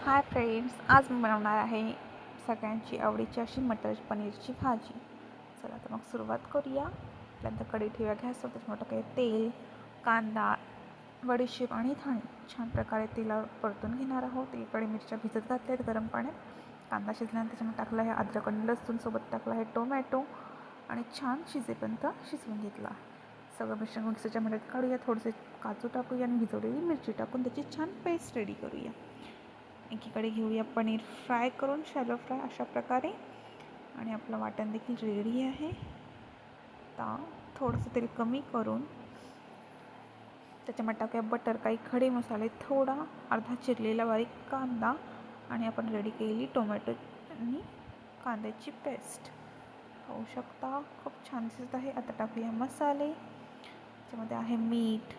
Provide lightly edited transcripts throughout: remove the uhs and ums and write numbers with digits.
Hi friends, आज मी बनवणार आहे सगळ्यांची आवडीची अशी मटर पनीरची भाजी. चला तर मग सुरुवात करूया. त्यानंतर कढई ठेवूया गॅसवर. त्याच्यामध्ये काही तेल, कांदा, बडीशेप आणि धणे छान प्रकारे तेलावर परतून घेणार आहोत. एकीकडे मिरच्या भिजत घातल्या आहेत गरम पाण्यात. कांदा शिजल्यानंतर त्याच्यामध्ये टाकला आहे अद्रक आणि लसूण, सोबत टाकला आहे टोमॅटो आणि छान शिजेपर्यंत शिजवून घेतला. सगळं मिश्रण मिक्सरच्या भांड्यात काढूया. थोडेसे काजू टाकूया आणि भिजवलेली मिरची टाकून त्याची छान पेस्ट रेडी करूया. एकीकडे घेऊया पनीर फ्राय करून, शॅलो फ्राय अशा प्रकारे. आणि आपलं वाटण देखील रेडी आहे. आता थोडंसं तेल कमी करून त्याच्यामध्ये टाकूया बटर, काही खडे मसाले, थोडा अर्धा चिरलेला बारीक कांदा आणि आपण रेडी केलेली टोमॅटो आणि कांद्याची पेस्ट. पाहू शकता खूप छान दिसत आहे. आता टाकूया मसाले. त्याच्यामध्ये आहे मीठ,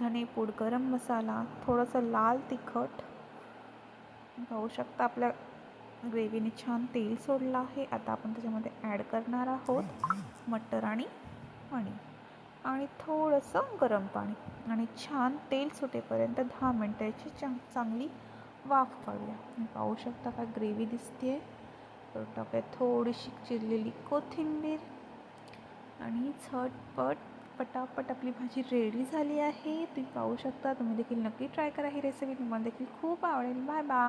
धनेपूड, गरम मसाला, थोडंसं लाल तिखट. पाहू शकता आपल्या ग्रेव्हीने छान तेल सोडलं आहे. आता आपण त्याच्यामध्ये ॲड करणार आहोत मटर आणि पनीर आणि थोडंसं गरम पाणी आणि छान तेल सुटेपर्यंत 10 मिनटं याची चांगली वाफ काढूया. पाहू शकता काय ग्रेव्ही दिसते. तर टाकूया थोडीशी चिरलेली कोथिंबीर आणि झटपट पटापट आपली भाजी रेडी झाली आहे. तुम्ही पाहू शकता. तुम्ही देखील नक्की ट्राय करा ही रेसिपी. तुम्हाला देखील खूप आवडेल. Bye bye.